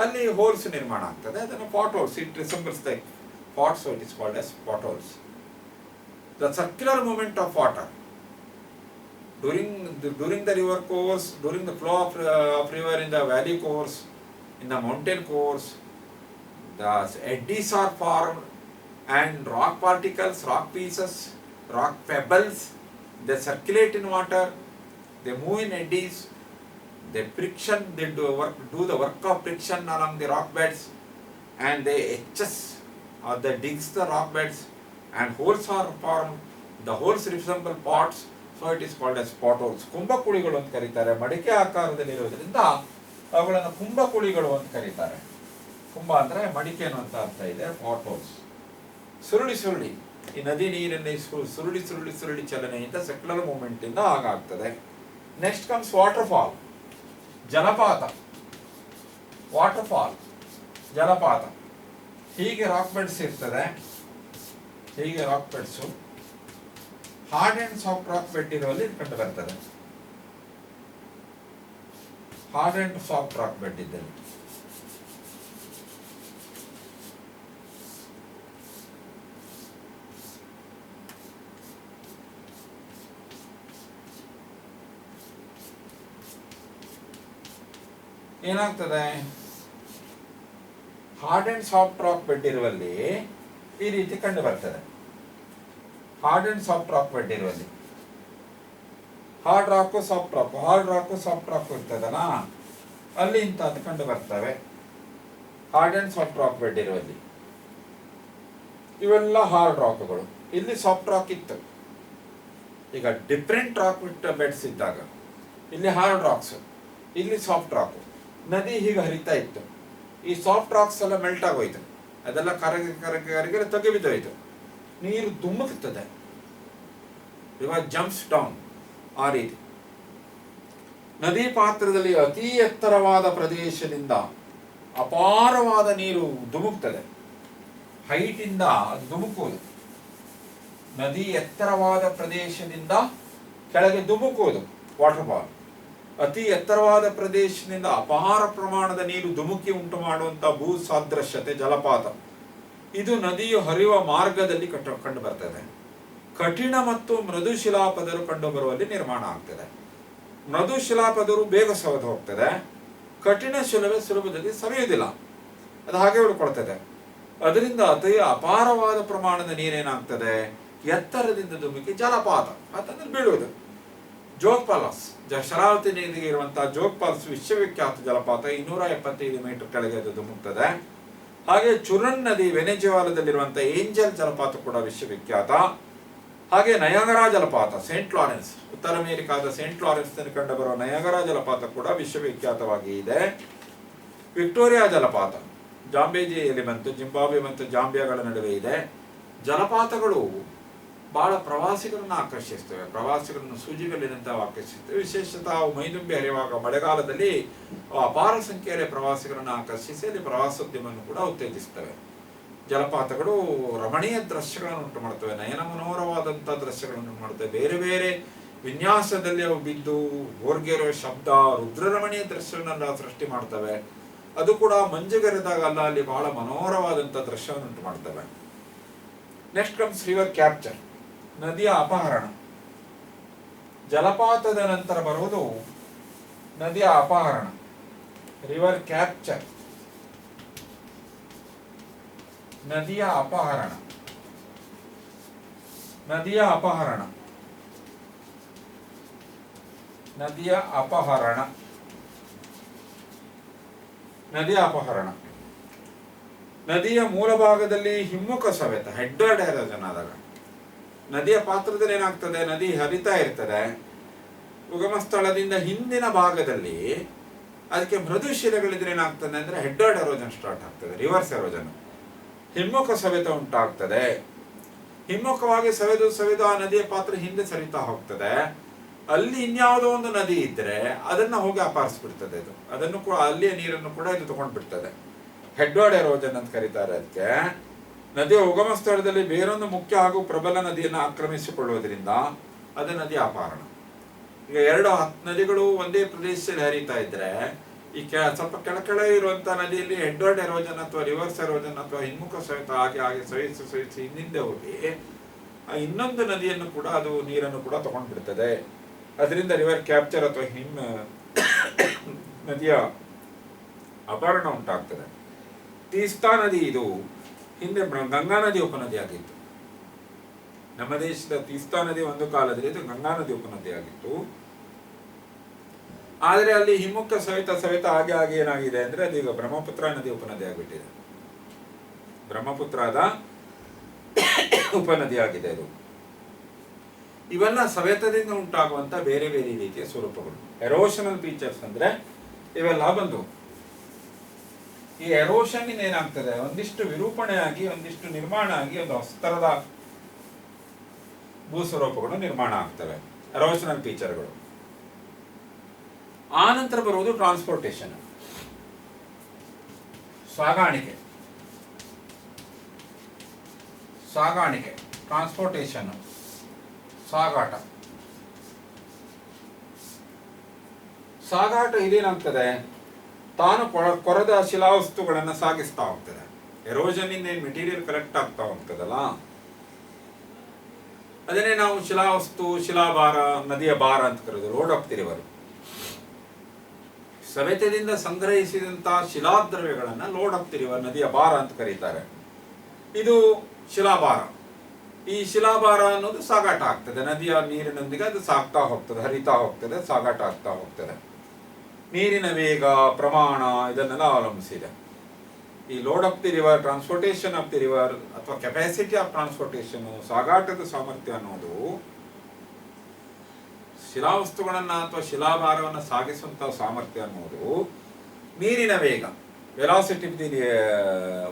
ಅಲ್ಲಿ ಹೋಲ್ಸ್ ನಿರ್ಮಾಣ ಆಗ್ತದೆ. ಅದನ್ನು pot holes, it resembles the pot, so it is called as pot holes. The circular movement of water during the river course, during the flow of river in the valley course, in the mountain course, the eddies are formed, and rock particles, rock pieces, rock pebbles, they circulate in water, they move in eddies, they do the work of friction along the rock beds, and they etches or they digs the rock beds, and holes are formed. The holes resemble pots, so it is called as potholes. ಕುಂಭಕುಳಿಗಳು ಅಂತ ಕರೀತಾರೆ. ಮಡಿಕೆ ಆಕಾರದಲ್ಲಿ ಇರೋದ್ರಿಂದ ಅವುಗಳನ್ನು ಕುಂಭಕುಳಿಗಳು ಅಂತ ಕರೀತಾರೆ. ಕುಂಭ ಅಂದ್ರೆ ಮಡಿಕೆ ಅನ್ನುವಂತ ಅರ್ಥ ಇದೆ. ಪಾಟ್ಹೋಲ್ಸ್, ಸುರುಳಿ ಈ ನದಿ ನೀರಲ್ಲಿ ಸುರುಳಿ ಚಲನೆಯಿಂದ ಸರ್ಕ್ಯುಲರ್ ಮೂವ್ಮೆಂಟ್ ಇಂದ ಆಗಾಗ್ತದೆ. ನೆಕ್ಸ್ಟ್ ಕಮ್ಸ್ ವಾಟರ್ಫಾಲ್, ಜಲಪಾತ. ಹೀಗೆ ರಾಕ್ ಬೆಡ್ಸ್ ಇರ್ತದೆ. ಹೀಗೆ rock beds hard and soft rock bed ಇರುವಲ್ಲಿ ಕಂಡು ಬರ್ತದೆ. Hard and soft rock bed ಇದ್ದಲ್ಲಿ ಏನಾಗ್ತದೆ, hard and soft rock bed ಇರುವಲ್ಲಿ ಈ ರೀತಿ ಕಂಡು ಬರ್ತದೆ. Hard and soft rock bed ಇರುವಲ್ಲಿ ಹಾರ್ಡ್ ರಾಕು ಸಾಫ್ಟ್ ರಾಕು ಇರ್ತದಲ್ಲ, ಅಲ್ಲಿ ಇಂಥದ್ದು ಕಂಡು ಬರ್ತವೆ. Hard and soft rock bed ಇರುವಲ್ಲಿ ಇವೆಲ್ಲ ಹಾರ್ಡ್ ರಾಕ್ಗಳು. ಇಲ್ಲಿ ಸಾಫ್ಟ್ ರಾಕ್ ಇತ್ತು. ಈಗ ಡಿಫ್ರೆಂಟ್ ರಾಕ್ ಬೆಡ್ಸ್ ಇದ್ದಾಗ ಇಲ್ಲಿ ಹಾರ್ಡ್ ರಾಕ್ಸ್, ಇಲ್ಲಿ ಸಾಫ್ಟ್ ರಾಕು. ನದಿ ಹೀಗೆ ಹರಿತಾ ಇತ್ತು. ಈ ಸಾಫ್ಟ್ ರಾಕ್ಸ್ ಎಲ್ಲ ಮೆಲ್ಟ್ ಆಗೋಯ್ತು, ಅದೆಲ್ಲ ಕರಗಿ ತೆಗೆ ಬಿದ್ದೋಯ್ತು. ನೀರು ಧುಮುಕ್ತದೆ, ರಿವರ್ ಜಂಪ್ಸ್ ಡೌನ್. ಆ ರೀತಿ ನದಿ ಪಾತ್ರದಲ್ಲಿ ಅತಿ ಎತ್ತರವಾದ ಪ್ರದೇಶದಿಂದ ಅಪಾರವಾದ ನೀರು ಧುಮುಕ್ತದೆ. ಹೈಟ್ ಇಂದ ಅದು ಧುಮುಕುವುದು. ನದಿ ಎತ್ತರವಾದ ಪ್ರದೇಶದಿಂದ ಕೆಳಗೆ ಧುಮುಕುವುದು ವಾಟರ್ಫಾಲ್. ಅತಿ ಎತ್ತರವಾದ ಪ್ರದೇಶದಿಂದ ಅಪಾರ ಪ್ರಮಾಣದ ನೀರು ಧುಮುಕಿ ಉಂಟು ಮಾಡುವಂತಹ ಭೂ ಸಾದೃಶ್ಯತೆ ಜಲಪಾತ. ಇದು ನದಿಯು ಹರಿಯುವ ಮಾರ್ಗದಲ್ಲಿ ಕಂಡು ಬರ್ತದೆ. ಕಠಿಣ ಮತ್ತು ಮೃದು ಶಿಲಾಪದರು ಕಂಡು ಬರುವಲ್ಲಿ ನಿರ್ಮಾಣ ಆಗ್ತದೆ. ಮೃದು ಶಿಲಾಪದರು ಬೇಗ ಸವೆದು ಹೋಗ್ತದೆ. ಕಠಿಣ ಶಿಲವೇ ಸುಲಭದಲ್ಲಿ ಸವೆಯುವುದಿಲ್ಲ, ಅದು ಹಾಗೆ ಉಳ್ಕೊಳ್ತದೆ. ಅದರಿಂದ ಅತಿ ಅಪಾರವಾದ ಪ್ರಮಾಣದ ನೀರೇನಾಗ್ತದೆ, ಎತ್ತರದಿಂದ ಧುಮುಕಿ ಜಲಪಾತ ಅಂತಂದ್ರೆ ಬೀಳುವುದು. ಜೋಗ್ ಫಾಲ್ಸ್, ಶರಾವತಿ ನದಿಗೆ ಇರುವಂತಹ ಜೋಗ್ ಫಾಲ್ಸ್ ವಿಶ್ವವಿಖ್ಯಾತ ಜಲಪಾತ, 275 ಮೀಟರ್ ಕೆಳಗೆ ಅದು ಧುಮುಕ್ತದೆ. ಹಾಗೆ ಚುರನ್ ನದಿ ವೆನೆಜುವಾಲದಲ್ಲಿರುವಂತಹ ಏಂಜಲ್ ಜಲಪಾತ ಕೂಡ ವಿಶ್ವವಿಖ್ಯಾತ. ಹಾಗೆ ನಯಾಗರಾ ಜಲಪಾತ, ಸೇಂಟ್ ಲಾರೆನ್ಸ್, ಉತ್ತರ ಅಮೆರಿಕಾದ ಸೇಂಟ್ ಲಾರೆನ್ಸ್ ನಲ್ಲಿ ಕಂಡು ಬರುವ ನಯಾಗರಾ ಜಲಪಾತ ಕೂಡ ವಿಶ್ವವಿಖ್ಯಾತವಾಗಿ ಇದೆ. ವಿಕ್ಟೋರಿಯಾ ಜಲಪಾತ ಜಾಂಬೇಜಿಯಲ್ಲಿ ಬಂತು, ಜಿಂಬಾಬ್ವೆ ಮತ್ತು ಜಾಂಬಿಯಾಗಳ ನಡುವೆ ಇದೆ. ಜಲಪಾತಗಳು ಬಹಳ ಪ್ರವಾಸಿಗರನ್ನು ಆಕರ್ಷಿಸ್ತವೆ, ಪ್ರವಾಸಿಗರನ್ನು ಸೂಜಿಗಲ್ಲಿನಂತೆ ಆಕರ್ಷಿಸ್ತವೆ. ವಿಶೇಷತಃ ಅವು ಮೈದುಂಬಿ ಹರಿಯುವಾಗ ಮಳೆಗಾಲದಲ್ಲಿ ಅಪಾರ ಸಂಖ್ಯೆಯಲ್ಲಿ ಪ್ರವಾಸಿಗರನ್ನು ಆಕರ್ಷಿಸಿ ಅಲ್ಲಿ ಪ್ರವಾಸೋದ್ಯಮವನ್ನು ಕೂಡ ಉತ್ತೇಜಿಸ್ತವೆ. ಜಲಪಾತಗಳು ರಮಣೀಯ ದೃಶ್ಯಗಳನ್ನು ಉಂಟು ಮಾಡ್ತವೆ, ನಯನ ಮನೋಹರವಾದಂಥ ದೃಶ್ಯಗಳನ್ನು ಉಂಟು ಮಾಡ್ತವೆ. ಬೇರೆ ಬೇರೆ ವಿನ್ಯಾಸದಲ್ಲಿ ಅವು ಬಿದ್ದು ಗೋರ್ಗೆರೋ ಶಬ್ದ, ರುದ್ರರಮಣೀಯ ದೃಶ್ಯವನ್ನೆಲ್ಲ ಸೃಷ್ಟಿ ಮಾಡ್ತವೆ. ಅದು ಕೂಡ ಮಂಜುಗರೆದಾಗ ಅಲ್ಲಿ ಬಹಳ ಮನೋಹರವಾದಂಥ ದೃಶ್ಯವನ್ನು ಉಂಟು ಮಾಡ್ತವೆ. ನೆಕ್ಸ್ಟ್ ಕಮ್ಸ್ ರಿವರ್ ಕ್ಯಾಪ್ಚರ್, ನದಿಯ ಅಪಹರಣ. ಜಲಪಾತದ ನಂತರ ಬರುವುದು ನದಿಯ ಅಪಹರಣ, ರಿವರ್ ಕ್ಯಾಪ್ಚರ್, ನದಿಯ ಅಪಹರಣ. ನದಿಯ ಅಪಹರಣ, ನದಿಯ ಅಪಹರಣ, ನದಿಯ ಅಪಹರಣ. ನದಿಯ ಮೂಲ ಭಾಗದಲ್ಲಿ ಹಿಮ್ಮುಖ ಸವೆತ, ಹೆಡ್ವರ್ಡ್ ಎರೋಷನ್ ಆದಾಗ ನದಿಯ ಪಾತ್ರದಲ್ಲಿ ಏನಾಗ್ತದೆ, ನದಿ ಹರಿತಾ ಇರ್ತದೆ. ಉಗಮ ಸ್ಥಳದಿಂದ ಹಿಂದಿನ ಭಾಗದಲ್ಲಿ ಅದಕ್ಕೆ ಮೃದು ಶಿಲೆಗಳಿದ್ರೆ ಏನಾಗ್ತದೆ ಅಂದ್ರೆ ಹೆಡ್ವರ್ಡ್ ಎರೋಷನ್ ಸ್ಟಾರ್ಟ್ ಆಗ್ತದೆ, ರಿವರ್ಸ್ ಎರೋಷನ್, ಹಿಮ್ಮುಖ ಸವೆತ ಉಂಟಾಗ್ತದೆ. ಹಿಮ್ಮುಖವಾಗಿ ಸವೆದು ಆ ನದಿಯ ಪಾತ್ರ ಹಿಂದೆ ಸರಿತಾ ಹೋಗ್ತದೆ. ಅಲ್ಲಿ ಇನ್ಯಾವುದೋ ಒಂದು ನದಿ ಇದ್ರೆ ಅದನ್ನ ಹೋಗಿ ಅಪಹರಿಸ್ಬಿಡ್ತದೆ. ಅದನ್ನು ಕೂಡ ಅಲ್ಲಿಯ ನೀರನ್ನು ಕೂಡ ಇದು ತಗೊಂಡು ಬಿಡ್ತದೆ. ಹೆಡ್ವರ್ಡ್ ಎರೋಷನ್ ಅಂತ ಕರೀತಾರೆ ಅದಕ್ಕೆ. ನದಿಯ ಉಗಮ ಸ್ಥಳದಲ್ಲಿ ಬೇರೊಂದು ಮುಖ್ಯ ಹಾಗೂ ಪ್ರಬಲ ನದಿಯನ್ನು ಆಕ್ರಮಿಸಿಕೊಳ್ಳುವುದರಿಂದ ಅದು ನದಿಯ ಅಪಹರಣ. ಈಗ 2 ನದಿಗಳು ಒಂದೇ ಪ್ರದೇಶದಲ್ಲಿ ಹರಿತಾ ಇದ್ರೆ ಈ ಸ್ವಲ್ಪ ಕೆಳಕೆಳ ಇರುವಂತ ನದಿಯಲ್ಲಿ ಹೆಡ್ವರ್ಡ್ ಎರೋಷನ್ ಅಥವಾ ರಿವರ್ಸ್ ಎರೋಷನ್ ಅಥವಾ ಹಿಮ್ಮುಖ ಸಹಿತ ಹಾಗೆ ಸವಿಸಿ ಹಿಂದೆ ಹೋಗಿ ಇನ್ನೊಂದು ನದಿಯನ್ನು ಕೂಡ ಅದು ನೀರನ್ನು ಕೂಡ ತಗೊಂಡು ಬಿಡ್ತದೆ. ಅದರಿಂದ ರಿವರ್ ಕ್ಯಾಪ್ಚರ್ ಅಥವಾ ನದಿಯ ಅಪಹರಣ ಉಂಟಾಗ್ತದೆ. ತೀಸ್ತಾ ನದಿ ಇದು ಹಿಂದೆ ಗಂಗಾ ನದಿ ಉಪನದಿ ಆಗಿತ್ತು. ನಮ್ಮ ದೇಶದ ತೀಸ್ತಾ ನದಿ ಒಂದು ಕಾಲದಲ್ಲಿ ಇದು ಗಂಗಾ ನದಿ ಉಪನದಿ ಆಗಿತ್ತು. ಆದರೆ ಅಲ್ಲಿ ಹಿಮ್ಮುಖ ಸವಿತ ಹಾಗೆ ಏನಾಗಿದೆ ಅಂದ್ರೆ ಅದೀಗ ಬ್ರಹ್ಮಪುತ್ರ ನದಿ ಉಪನದಿ ಆಗಿಬಿಟ್ಟಿದೆ. ಬ್ರಹ್ಮಪುತ್ರದ ಉಪನದಿ ಆಗಿದೆ ಅದು. ಇವೆಲ್ಲ ಸವೆತದಿಂದ ಉಂಟಾಗುವಂತ ಬೇರೆ ಬೇರೆ ರೀತಿಯ ಸ್ವರೂಪಗಳು. ಎರೋಷನಲ್ ಫೀಚರ್ಸ್ ಅಂದ್ರೆ ಇವೆಲ್ಲ ಬಂದು ಈ ಎರೋಷನ್ ಏನಾಗ್ತದೆ, ಒಂದಿಷ್ಟು ವಿರೂಪಣೆ ಆಗಿ ಒಂದಿಷ್ಟು ನಿರ್ಮಾಣ ಆಗಿ ಒಂದು ಹೊಸತರದ ಭೂಸ್ವರೂಪಗಳು ನಿರ್ಮಾಣ ಆಗ್ತವೆ, ಎರೋಷನಲ್ ಫೀಚರ್ಗಳು. ಆ ನಂತರ ಬರುವುದು ಟ್ರಾನ್ಸ್ಪೋರ್ಟೇಷನ್, ಸಾಗಾಣಿಕೆ. ಟ್ರಾನ್ಸ್ಪೋರ್ಟೇಷನ್, ಸಾಗಾಟ ಇದೇನಾಗ್ತದೆ, ತಾನು ಕೊರೆದ ಶಿಲಾವಸ್ತುಗಳನ್ನು ಸಾಗಿಸ್ತಾ ಹೋಗ್ತದೆ. ಎರೋಷನ್ ಇಂದ ಏನ್ ಮೆಟೀರಿಯಲ್ ಕಲೆಕ್ಟ್ ಆಗ್ತಾ ಹೋಗ್ತದಲ್ಲ, ಅದನ್ನೇ ನಾವು ಶಿಲಾವಸ್ತು, ಶಿಲಾಭಾರ, ನದಿಯ ಭಾರ ಅಂತ ಕರೆದು ರೋಡ್ ಆಫ್ ದಿ ರಿವರ್. ಸವೆತದಿಂದ ಸಂಗ್ರಹಿಸಿದಂತಹ ಶಿಲಾದ್ರವ್ಯಗಳನ್ನ ಲೋಡ್ ಆಫ್ ದಿ ರಿವರ್, ನದಿಯ ಭಾರ ಅಂತ ಕರೀತಾರೆ. ಇದು ಶಿಲಾಭಾರ. ಈ ಶಿಲಾಭಾರ ಅನ್ನೋದು ಸಾಗಾಟ ಆಗ್ತದೆ, ನದಿಯ ನೀರಿನೊಂದಿಗೆ ಅದು ಸಾಗ್ತಾ ಹೋಗ್ತದೆ, ಹರಿತಾ ಹೋಗ್ತದೆ, ಸಾಗಾಟ ಆಗ್ತಾ ಹೋಗ್ತದೆ. ನೀರಿನ ವೇಗ, ಪ್ರಮಾಣ ಇದನ್ನೆಲ್ಲ ಅವಲಂಬಿಸಿದೆ. ಈ load of the river, transportation of the river ಅಥವಾ ಕೆಪಾಸಿಟಿ ಆಫ್ ಟ್ರಾನ್ಸ್ಪೋರ್ಟೇಷನ್, ಸಾಗಾಟದ ಸಾಮರ್ಥ್ಯ ಅನ್ನೋದು ಶಿಲಾವಸ್ತುಗಳನ್ನ ಅಥವಾ ಶಿಲಾಭಾರವನ್ನು ಸಾಗಿಸುವಂತಹ ಸಾಮರ್ಥ್ಯ ಅನ್ನೋದು ನೀರಿನ ವೇಗ, velocity of the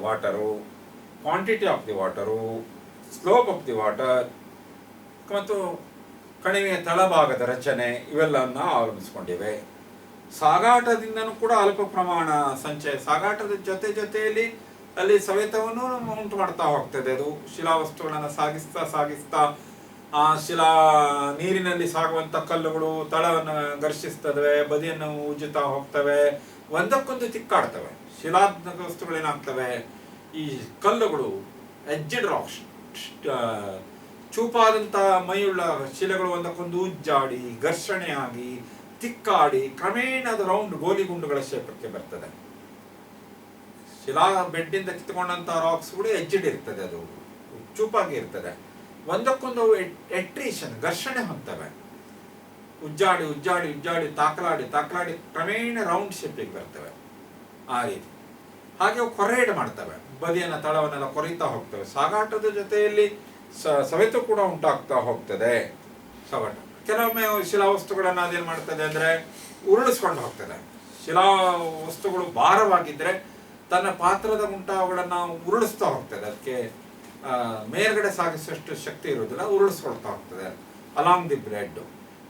water, quantity of the water, slope of the water ಮತ್ತು ಕಣಿವೆಯ ತಳಭಾಗದ ರಚನೆ ಇವೆಲ್ಲವನ್ನ ಅವಲಂಬಿಸಿಕೊಂಡಿವೆ. ಸಾಗಾಟದಿಂದನೂ ಕೂಡ ಅಲ್ಪ ಪ್ರಮಾಣ ಸಂಚಯ, ಸಾಗಾಟದ ಜೊತೆಯಲ್ಲಿ ಅಲ್ಲಿ ಸವೆತವನ್ನು ಉಂಟು ಮಾಡ್ತಾ ಹೋಗ್ತದೆ. ಅದು ಶಿಲಾವಸ್ತುಗಳನ್ನು ಸಾಗಿಸ್ತಾ ಆ ನೀರಿನಲ್ಲಿ ಸಾಗುವಂತ ಕಲ್ಲುಗಳು ತಳವನ್ನು ಘರ್ಷಿಸ್ತವೆ, ಬದಿಯನ್ನು ಉಜ್ಜುತ್ತಾ ಹೋಗ್ತವೆ, ಒಂದಕ್ಕೊಂದು ತಿಕ್ಕಾಡ್ತವೆ. ವಸ್ತುಗಳೇನಾಗ್ತವೆ, ಈ ಕಲ್ಲುಗಳು ಎಡ್ಜೆಡ್ ರಾಕ್ಸ್, ಚೂಪಾದಂತ ಮೈಯುಳ್ಳ ಶಿಲೆಗಳು ಒಂದಕ್ಕೊಂದು ಉಜ್ಜಾಡಿ ಘರ್ಷಣೆಯಾಗಿ ತಿಕ್ಕಾಡಿ ಕ್ರಮೇಣ ಅದು ರೌಂಡ್ ಗೋಲಿಗುಂಡುಗಳ ಶೇಪಕ್ಕೆ ಬರ್ತದೆ. ಶಿಲಾ ಬೆಡ್ಡಿಂದ ಕಿತ್ಕೊಂಡಂತ ರಾಕ್ಸ್ಗಳು ಎಜ್ಜಿಡ್ ಇರ್ತದೆ, ಅದು ಚೂಪಾಗಿ ಇರ್ತದೆ. ಒಂದಕ್ಕೊಂದು ಎಟ್ರೀಷನ್ ಘರ್ಷಣೆ ಹೊಂದ್ತವೆ. ಉಜ್ಜಾಡಿ ಉಜ್ಜಾಡಿ ಉಜ್ಜಾಡಿ ತಾಕಲಾಡಿ ತಾಕಲಾಡಿ ಕ್ರಮೇಣ ರೌಂಡ್ ಶೇಪಿಗೆ ಬರ್ತವೆ. ಆ ರೀತಿ ಹಾಗೆ ಕೊರೇಡ್ ಮಾಡ್ತವೆ, ಬದಿಯನ್ನ ತಳವನ್ನೆಲ್ಲ ಕೊರೀತಾ ಹೋಗ್ತವೆ. ಸಾಗಾಟದ ಜೊತೆಯಲ್ಲಿ ಸವೆತ ಕೂಡ ಉಂಟಾಗ್ತಾ ಹೋಗ್ತದೆ. ಸವಟ ಕೆಲವೊಮ್ಮೆ ಶಿಲಾ ವಸ್ತುಗಳನ್ನ ಅದೇನ್ ಮಾಡ್ತದೆ ಅಂದ್ರೆ ಉರುಳಿಸ್ಕೊಂಡು ಹೋಗ್ತದೆ. ಶಿಲಾ ವಸ್ತುಗಳು ಭಾರವಾಗಿದ್ರೆ ತನ್ನ ಪಾತ್ರದ ಅವುಗಳನ್ನ ಉರುಳಿಸ್ತಾ ಹೋಗ್ತದೆ. ಅದಕ್ಕೆ ಮೇಲ್ಗಡೆ ಸಾಗಿಸುವಷ್ಟು ಶಕ್ತಿ ಇರುವುದಿಲ್ಲ, ಉರುಳಿಸ್ಕೊಳ್ತಾ ಹೋಗ್ತದೆ ಅಲಾಂಗ್ ದಿ ಬ್ರೆಡ್.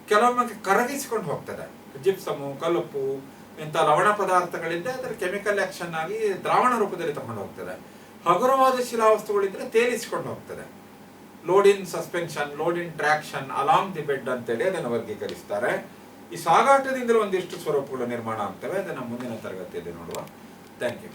ಕೆಲವೊಮ್ಮೆ ಕರಗಿಸಿಕೊಂಡು ಹೋಗ್ತದೆ. ಜಿಪ್ಸಮು, ಕಲ್ಲುಪ್ಪು ಇಂಥ ಲವಣ ಪದಾರ್ಥಗಳಿಂದ ಅದರ ಕೆಮಿಕಲ್ ಆಕ್ಷನ್ ಆಗಿ ದ್ರಾವಣ ರೂಪದಲ್ಲಿ ತಗೊಂಡು ಹೋಗ್ತದೆ. ಹಗುರವಾದ ಶಿಲಾವಸ್ತುಗಳಿದ್ರೆ ತೇಲಿಸಿಕೊಂಡು ಹೋಗ್ತದೆ. Load in suspension, load in traction, along the bed ಅಂತೇಳಿ ಅದನ್ನು ವರ್ಗೀಕರಿಸ್ತಾರೆ. ಈ ಸಾಗಾಟದಿಂದಲೂ ಒಂದಿಷ್ಟು ಸ್ವರೂಪಗಳು ನಿರ್ಮಾಣ ಆಗ್ತವೆ. ಅದನ್ನು ಮುಂದಿನ ತರಗತಿಯಲ್ಲಿ ನೋಡುವ. Thank you.